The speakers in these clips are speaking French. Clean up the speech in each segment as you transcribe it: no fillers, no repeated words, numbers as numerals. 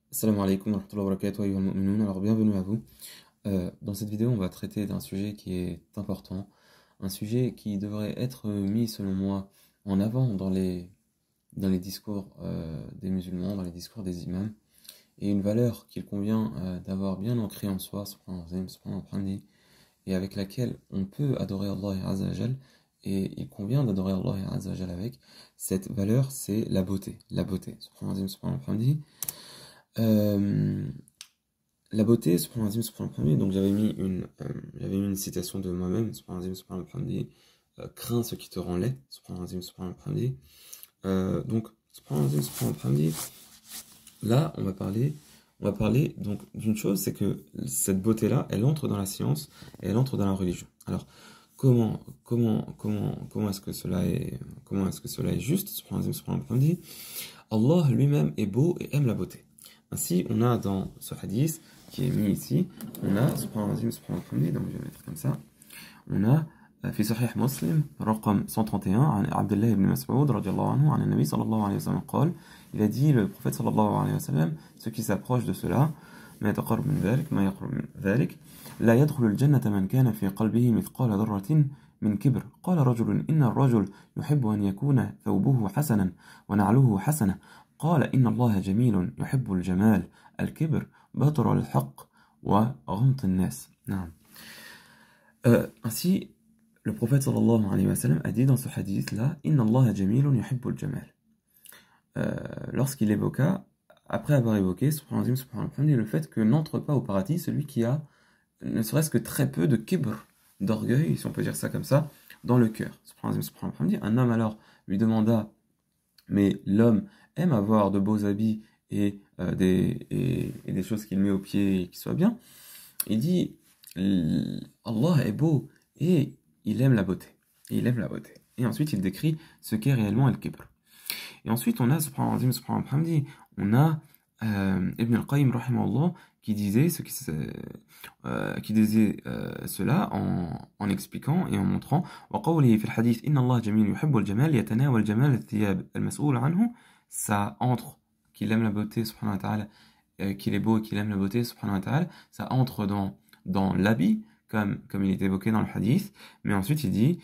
Assalamu alaikum wa rahmatullahi wa barakatuh, ayyuhal mu'minun. Alors bienvenue à vous. Dans cette vidéo, on va traiter d'un sujet qui est important, un sujet qui devrait être mis, selon moi, en avant dans les discours des musulmans, dans les discours des imams, et une valeur qu'il convient d'avoir bien ancrée en soi, subhanahu wa ta'ala, et avec laquelle on peut adorer Allah Azza wa Jal, et il convient d'adorer Allah Azza wa Jal avec. Cette valeur, c'est la beauté. La beauté, subhanahu wa ta'ala. Euh, La beauté, subhanallah, subhanallah, donc j'avais mis une citation de moi-même, subhanallah, subhanallah, crains ce qui te rend laid, subhanallah, subhanallah. Donc, subhanallah, subhanallah, là, on va parler donc d'une chose, c'est que cette beauté-là, elle entre dans la science et elle entre dans la religion. Alors, comment est-ce que cela est juste, subhanallah, subhanallah. Allah lui-même est beau et aime la beauté. Ainsi, on a dans ce hadith qui est mis ici, on a, subhanallah, subhanallah, donc je vais mettre comme ça, on a في صحيح مسلم رقم 131 عن عبد الله بن مسعود رضي الله عنه عن النبي صلى الله عليه وسلم قال, il a dit, le prophète صلى الله عليه وسلم, ce qui s'approche de cela, ما يتقرب من ذلك ما يقرب من ذلك لا يدخل الجنة من كان في قلبه مثقال ذرة من كبر. قال رجل إن الرجل يحب أن يكون ثوبه حسنا ونعله حسنة. قال إن الله جميل يحب الجمال. الكبر بطر الحق وغمط الناس. نعم. Ainsi, le prophète sallallahu alayhi wa sallam a dit dans ce hadith-là, Inna Allah jamilun yuhibbul jamal. Lorsqu'il évoqua, après avoir évoqué, subhanallah, le fait que n'entre pas au paradis celui qui a ne serait-ce que très peu de kibr, d'orgueil, si on peut dire ça comme ça, dans le cœur. Subhanallah. Un homme alors lui demanda, mais l'homme aime avoir de beaux habits et des choses qu'il met aux pieds et qui soient bien. Il dit, Allah est beau et il aime la beauté. Et ensuite, il décrit ce qu'est réellement el-kibr. Et ensuite, on a, subhanallah, on a Ibn al-Qayyim, rahimahullah, qui disait cela en expliquant et en montrant وقوله في الحديث إن الله جميل يحب الجمال يتناول جمال الثياب المسؤول عنه. Ça entre qu'il aime la beauté, subhanahu wa ta'ala, qu'il est beau et qu'il aime la beauté, subhanahu wa ta'ala, ça entre dans l'habit, comme il est évoqué dans le hadith. Mais ensuite il dit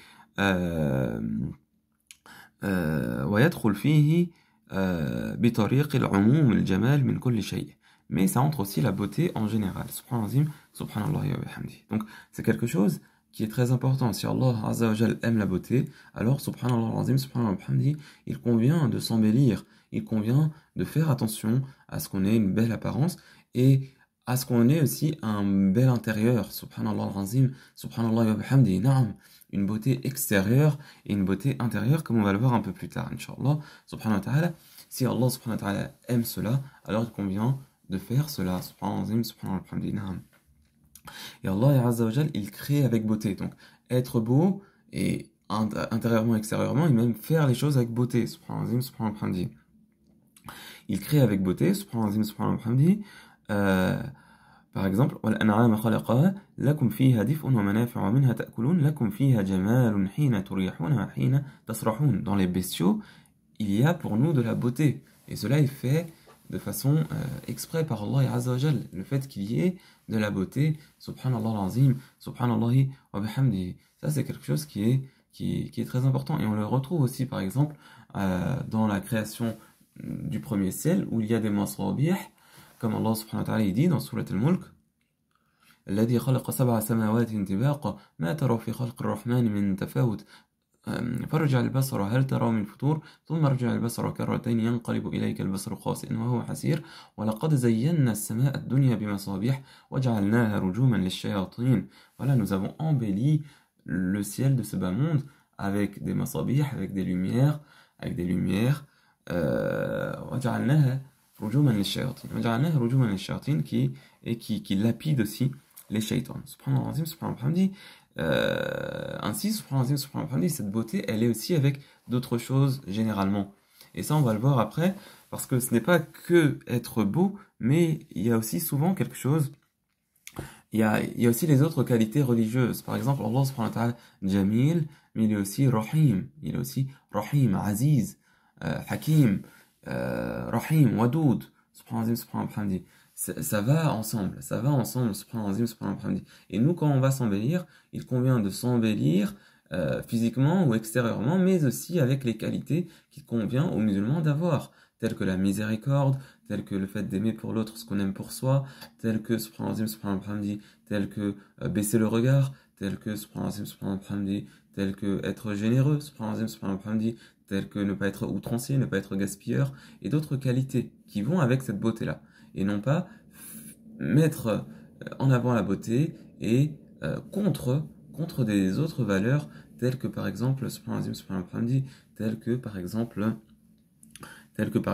ويدخل فيه بطريق العموم الجمال من كل شيء. Mais ça entre aussi la beauté en général. Subhanallah, subhanallah wa bihamdi. Donc c'est quelque chose qui est très important. Si Allah Azza wa Jal aime la beauté, alors subhanallah, subhanallah wa bihamdi, il convient de s'embellir, il convient de faire attention à ce qu'on ait une belle apparence et à ce qu'on ait aussi un bel intérieur. Subhanallah al-azim, subhanallah wa bihamdi, na'am. Une beauté extérieure et une beauté intérieure, comme on va le voir un peu plus tard, Inch'Allah, subhanahu wa ta'ala. Si Allah subhanahu wa ta'ala aime cela, alors il convient de faire cela, subhanahu wa ta'ala. Et Allah Azza wa Jal, il crée avec beauté. Donc, être beau, et intérieurement, extérieurement, et même faire les choses avec beauté, subhanahu wa ta'ala. Il crée avec beauté, subhanahu wa ta'ala. Par exemple, وَالْأَنْعَامَ خَلَقَهَا لَكُمْ فِيهَا دِفْءٌ وَمَنَافِعُ وَمِنْهَا تَأْكُلُونَ لَكُمْ فِيهَا جَمَالٌ حِينَ تُرِيحُونَ وَحِينَ تَسْرَحُونَ. Dans les bestiaux, il y a pour nous de la beauté. Et cela est fait de façon exprès par Allah Azza wa Jal. Le fait qu'il y ait de la beauté, subhanallah al-azim, subhanallah wa bihamdi. Ça, c'est quelque chose qui est très important. Et on le retrouve aussi, par exemple, dans la création du premier ciel, où il y a des masabih, comme Allah subhanahu wa ta'ala dit dans Surat al-Mulk, الذي خلق سبع سماوات طباقا ما ترى في خلق الرحمن من تفاوت فرجع البصر هل ترى من فطور ثم رجع البصر كرتين ينقلب إليك البصر خاسئا وهو حسير ولقد زينا السماء الدنيا بمصابيح وجعلناها رجوما للشياطين. Voilà, nous avons embelli le ciel de ce bas monde avec des masabih, avec des lumières, وجعلناها رجوما للشياطين qui lapide aussi les shaitans. Subhanallah, subhanallah. Ainsi, subhanallah, cette beauté, elle est aussi avec d'autres choses généralement. Et ça, on va le voir après, parce que ce n'est pas que être beau, mais il y a aussi souvent quelque chose. Il y a aussi les autres qualités religieuses. Par exemple, Allah subhanahu wa ta'ala, Jamil, mais il est aussi Rahim, Aziz, Hakim, Rahim, Wadoud. subhanallah, subhanallah, ça va ensemble, subhanallah, subhanallah. Et nous, quand on va s'embellir, il convient de s'embellir physiquement ou extérieurement, mais aussi avec les qualités qu'il convient aux musulmans d'avoir, telles que la miséricorde, telles que le fait d'aimer pour l'autre ce qu'on aime pour soi, telles que, subhanallah, subhanallah, telles que baisser le regard, telles que, subhanallah, subhanallah, telles que être généreux, subhanallah, subhanallah, telles que ne pas être outrancier, ne pas être gaspilleur, et d'autres qualités qui vont avec cette beauté-là, et non pas mettre en avant la beauté et contre des autres valeurs telles que par exemple telles que par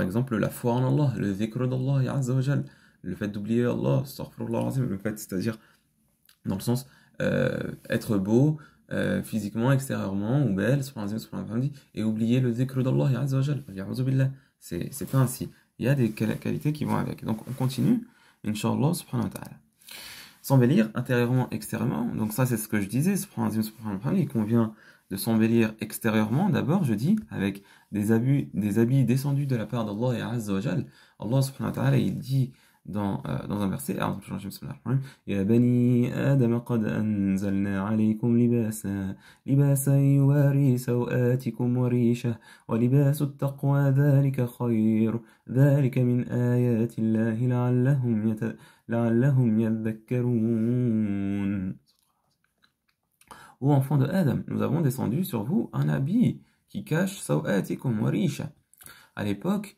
exemple la foi en Allah, le dhikr d'Allah azza wa jal, le fait d'oublier Allah, astaghfirullah azim, le fait, c'est-à-dire dans le sens être beau physiquement, extérieurement ou belle, et oublier le dhikr d'Allah azza wa jal, c'est pas ainsi. Il y a des qualités qui vont avec. Donc on continue, Inch'Allah subhanahu wa ta'ala. S'embellir intérieurement, extérieurement, donc ça c'est ce que je disais, il convient de s'embellir extérieurement d'abord, je dis, avec des habits descendus de la part d'Allah et Azza wa Jal. Allah subhanahu wa ta'ala, il dit dans un verset, Ya bani Adam qad anzalna alaykum libasa yuwari sawatikum wa risha wa libasu at-taqwa dhalika khayr dhalika min ayati Allahi la'allahum yadhakkarun. Ô enfants de Adam, nous avons descendu sur vous un habit qui cache sawatikum wa risha. À l'époque,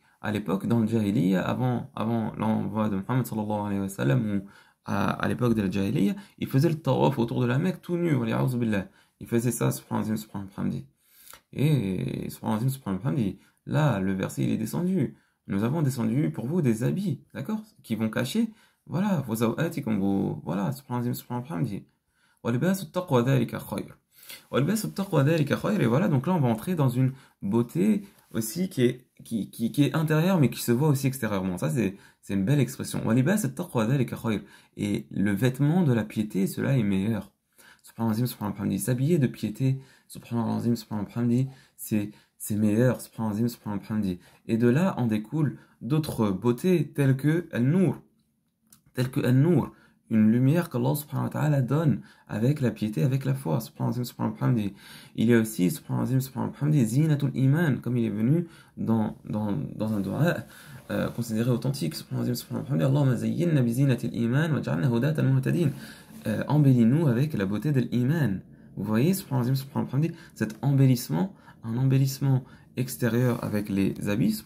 dans le Jahiliya, avant l'envoi de Muhammad sallallahu alayhi wa sallam, ou à l'époque de la Jahiliya, il faisait le tawaf autour de la Mecque tout nu, billah. Il faisait ça, subhanallah, subhanallah. Et subhanallah, là, le verset il est descendu. Nous avons descendu pour vous des habits, d'accord, qui vont cacher, voilà, vos sawatikum, voilà, subhanallah, subhanallah. وَلِبَاسُ التَّقْوَى ذَلِكَ خَيْرٌ. وَلِبَاسُ التَّقْوَى ذَلِكَ خَيْرٌ. Et voilà, donc là on va entrer dans une beauté aussi qui est intérieure mais qui se voit aussi extérieurement. Ça c'est une belle expression. وَلِبَاسُ التَّقْوَى ذَلِكَ خَيْرٌ. Et le vêtement de la piété, cela est meilleur. Subhanallah, subhanallah. S'habiller de piété, subhanallah, subhanallah, c'est meilleur, subhanallah, subhanallah. Et de là en découle d'autres beautés telles que al-nour, une lumière qu'Allah subhanahu wa ta'ala donne avec la piété, avec la foi. Il y a aussi zinatul iman, comme il est venu dans un dua considéré authentique. Allahumma zayyinna bi zinatil iman wa ja'alna hudatan muhtadin. Embellis-nous avec la beauté de l'iman. Vous voyez, cet embellissement, un embellissement extérieur avec les habits,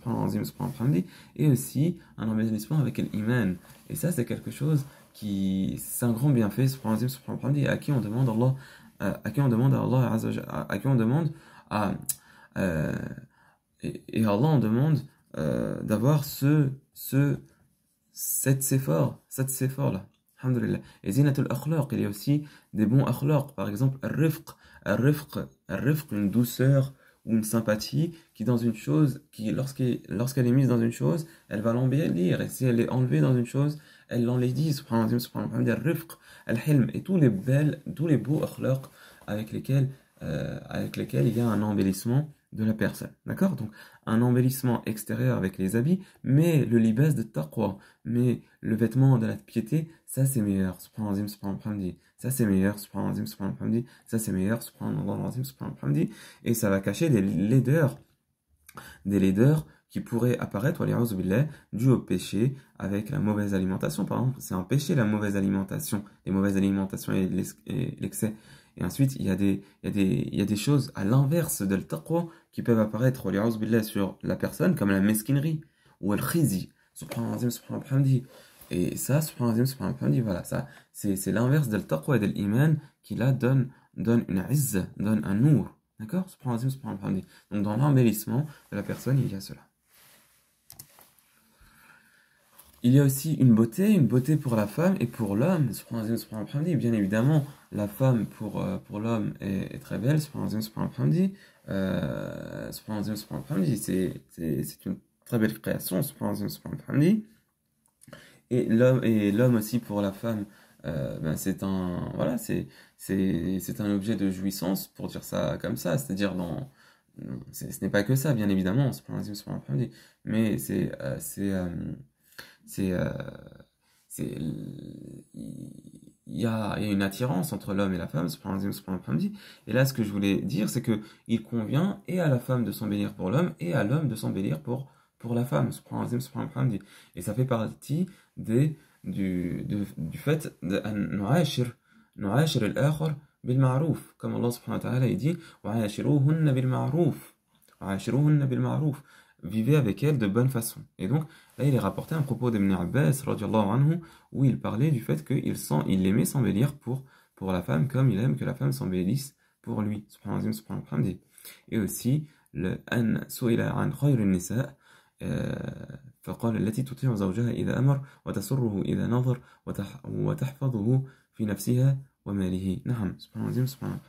et aussi un embellissement avec l'iman. Et ça, c'est quelque chose c'est un grand bienfait, à qui on demande à qui on demande à Allah, à qui on demande et Allah on demande d'avoir cette séphore là. Alhamdulillah. Et zinatul akhlaq, il y a aussi des bons akhlaq, par exemple al-rifq, une douceur ou une sympathie qui dans une chose, qui lorsqu'elle est mise dans une chose, elle va l'embellir, et si elle est enlevée dans une chose, elle l'enlaidit, subhanallah, subhanallah, al-rifq, al-hilm, et tous les beaux akhlaq avec lesquels il y a un embellissement de la personne. D'accord? Donc, un embellissement extérieur avec les habits, mais le libas de taqwa, mais le vêtement de la piété, ça c'est meilleur, subhanallah, subhanallah, ça c'est meilleur, subhanallah, subhanallah, ça c'est meilleur, subhanallah, subhanallah, et ça va cacher des laideurs qui pourraient apparaître, dû au péché avec la mauvaise alimentation. Par exemple, c'est un péché la mauvaise alimentation, les mauvaises alimentations et l'excès. Et ensuite, il y a des choses à l'inverse de taqwa qui peuvent apparaître sur la personne, comme la mesquinerie ou le khizi, subhanallah, subhanallah. Et ça, subhanallah, subhanallah, voilà, ça, c'est l'inverse de taqwa et de l'iman qui là donne une izza, donne un nour. D'accord? Subhanallah, subhanallah. Donc, dans l'embellissement de la personne, il y a cela. Il y a aussi une beauté pour la femme et pour l'homme. Bien évidemment, la femme pour l'homme est très belle. C'est une très belle création. Et l'homme aussi pour la femme, c'est un objet de jouissance, pour dire ça comme ça. C'est-à-dire ce n'est pas que ça, bien évidemment. Mais C'est, il y a une attirance entre l'homme et la femme, subhanallah, et là, ce que je voulais dire, c'est que il convient et à la femme de s'embellir pour l'homme, et à l'homme de s'embellir pour la femme, subhanallah. Et ça fait partie du fait de nu'ashir al-akhar bil ma'ruf, comme Allah subhanahu wa ta'ala il dit, wa'ashiruhunna bil ma'ruf, wa'ashiruhunna bil ma'ruf, vivez avec elles de bonne façon. Et donc, là, il est rapporté un propos d'Ibn Abbas, radiallahu anhu, où il parlait du fait qu'il aimait s'embellir pour la femme comme il aime que la femme s'embellisse pour lui. Subhanallah, subhanallah. Et aussi, le an su'ila an khayr an-nisa, فقال التي تطيع زوجها إذا أمر وتسره إذا نظر وتحفظه في نفسها وماله. نعم, subhanallah, subhanallah.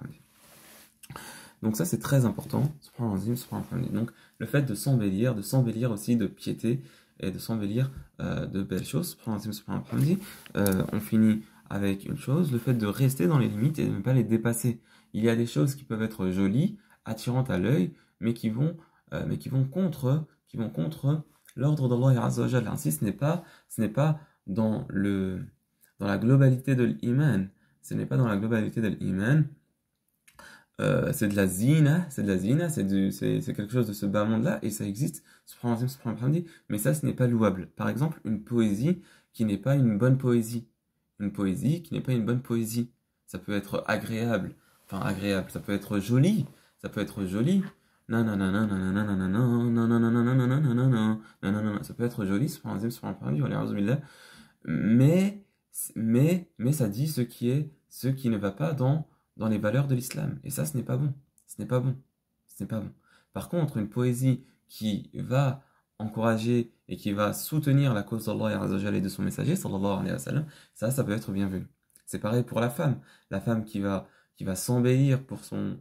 Donc ça c'est très important, subhanallah, subhanallah. Donc le fait de s'embellir aussi de piété et de s'embellir de belles choses, subhanallah, subhanallah. On finit avec une chose, le fait de rester dans les limites et de ne pas les dépasser. Il y a des choses qui peuvent être jolies, attirantes à l'œil, mais qui vont contre l'ordre d'Allah Azza wa Jalla. Ainsi, ce n'est pas dans la globalité de l'iman. Ce n'est pas dans la globalité de l'iman. C'est de la zina, c'est quelque chose de ce bas monde-là, et ça existe, subhanallah, mais ça, ce n'est pas louable. Par exemple, une poésie qui n'est pas une bonne poésie. Une poésie qui n'est pas une bonne poésie. Ça peut être agréable, ça peut être joli, ça peut être joli. Ça peut être joli, mais ça dit ce qui ne va pas dans les valeurs de l'islam. Et ça, ce n'est pas bon. Ce n'est pas bon. Ce n'est pas bon. Par contre, une poésie qui va encourager et qui va soutenir la cause d'Allah et de son messager, sallallahu alayhi wa sallam, ça peut être bienvenu. C'est pareil pour la femme. La femme qui va s'embellir pour son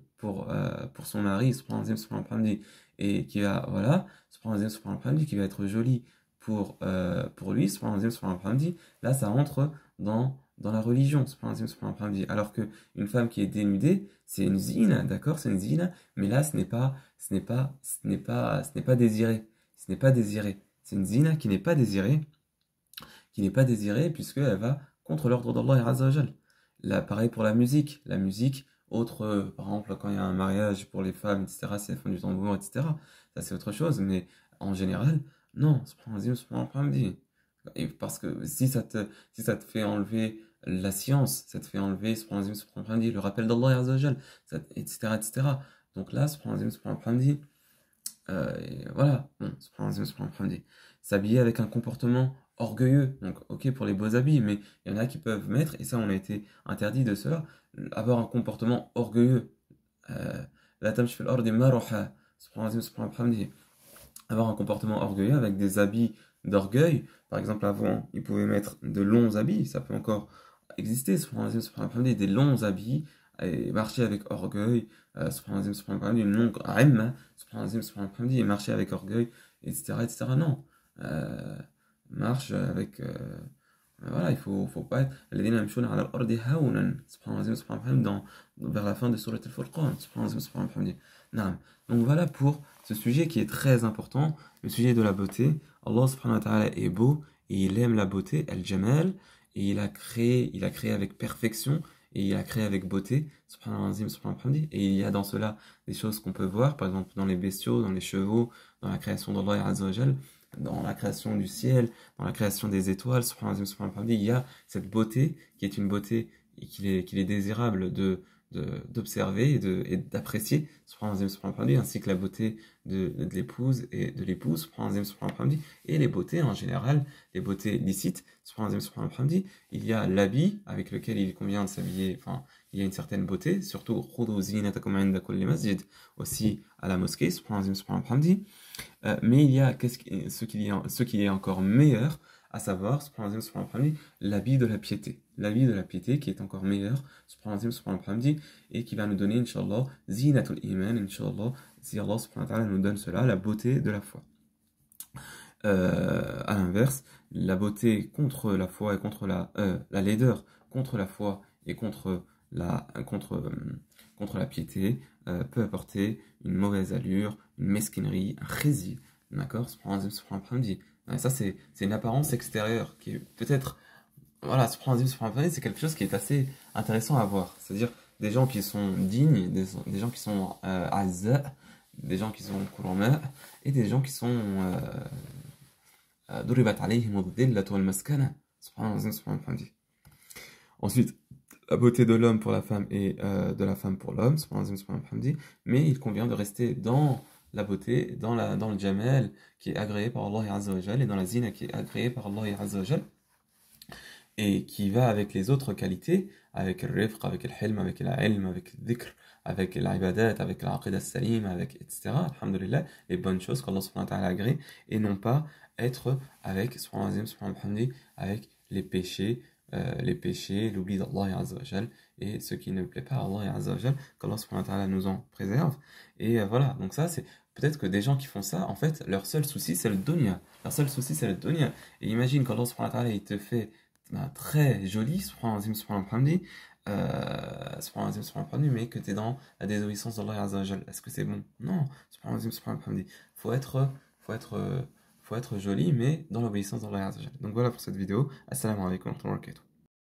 mari, subhanallah, et qui va, voilà, subhanallah, qui va être jolie pour lui, subhanallah, là, ça entre dans la religion, subhanallah. Alors que une femme qui est dénudée, c'est une zina, d'accord, c'est une zina, mais là, ce n'est pas désiré, ce n'est pas désiré, c'est une zina qui n'est pas désirée, puisqu'elle va contre l'ordre d'Allah Azza wa Jal. Là, pareil pour la musique, autre, par exemple, quand il y a un mariage pour les femmes, etc., c'est elles font du tambour, etc., ça c'est autre chose, mais en général, non, subhanallah. Et parce que si ça te fait enlever la science, ça te fait enlever subhanallah, le rappel d'Allah Azza wa Jal, etc. Donc là, subhanallah, voilà, bon, subhanallah, s'habiller avec un comportement orgueilleux, donc ok pour les beaux habits, mais il y en a qui peuvent mettre, et ça on a été interdit de cela, avoir un comportement orgueilleux. La tamshi fil ardi maruha, subhanallah, avoir un comportement orgueilleux avec des habits d'orgueil. Par exemple, avant, ils pouvaient mettre de longs habits, ça peut encore exister, subhanallah, des longs habits, et marcher avec orgueil, subhanallah, une longue aimma, subhanallah, et marcher avec orgueil, etc. Non. Marche avec. Voilà, il faut pas être. الذين يمشون على الأرض هونا, subhanallah, vers la fin de Surat al-Furqan, subhanallah. Donc voilà pour ce sujet qui est très important, le sujet de la beauté. Allah subhanahu wa ta'ala est beau et il aime la beauté, al-jamal, et il a créé avec perfection et il a créé avec beauté, subhanallah, et il y a dans cela des choses qu'on peut voir, par exemple dans les bestiaux, dans les chevaux, dans la création d'Allah Azza wa Jal, dans la création du ciel, dans la création des étoiles, subhanallah, il y a cette beauté qui est une beauté qu'il est désirable d'observer et d'apprécier, subhanallah, ainsi que la beauté de l'épouse et de l'épouse, subhanallah, et les beautés en général, les beautés licites, subhanallah. Il y a l'habit avec lequel il convient de s'habiller, enfin, il y a une certaine beauté, surtout khudhu zinatakum 'inda kulli masjid, aussi à la mosquée, subhanallah. Mais il y a ce qui est encore meilleur, à savoir, subhanallah, l'habit de la piété. L'habit de la piété qui est encore meilleur, subhanallah, et qui va nous donner, inshallah, zinatul iman, inshallah, si Allah subhanahu wa ta'ala nous donne cela, la beauté de la foi. À l'inverse, la beauté contre la foi et contre la laideur contre la foi et contre la piété peut apporter une mauvaise allure, une mesquinerie, un khézi. D'accord, subhanallah. Ça, c'est une apparence extérieure qui est peut-être, voilà, subhanallah, c'est quelque chose qui est assez intéressant à voir. C'est-à-dire des gens qui sont dignes, des gens qui sont azza, des gens qui sont kurama, et des gens qui sont duribat alayhim ad-dillatu wal-maskana. Subhanallah. Ensuite, la beauté de l'homme pour la femme et de la femme pour l'homme, mais il convient de rester dans la beauté, dans le jamal qui est agréé par Allah Azza wa Jal, et dans la zina qui est agréée par Allah Azza wa Jal, et qui va avec les autres qualités, avec le rifq, avec le hilm, avec l'ilm, avec le dhikr, avec l'ibadat, avec l'aqidah salim, avec etc. Alhamdulillah, les bonnes choses qu'Allah subhanahu wa ta'ala agrée, et non pas être avec, avec les péchés, l'oubli d'Allah Azza wa Jal, et ce qui ne plaît pas à Allah Azza wa Jal, qu'Allah subhanahu wa ta'ala nous en préserve. Et voilà, donc ça c'est peut-être que des gens qui font ça, en fait, leur seul souci c'est le dunya. Leur seul souci c'est le dunya. Et imagine qu'Allah subhanahu wa ta'ala il te fait très joli, mais que tu es dans la désobéissance d'Allah Azza wa Jal. Est-ce que c'est bon? Non. Faut être, faut être, faut être joli, mais dans l'obéissance d'Allah Azza wa Jal. Donc voilà pour cette vidéo. Assalamu alaikum wa rahmatullahi wa barakatuh.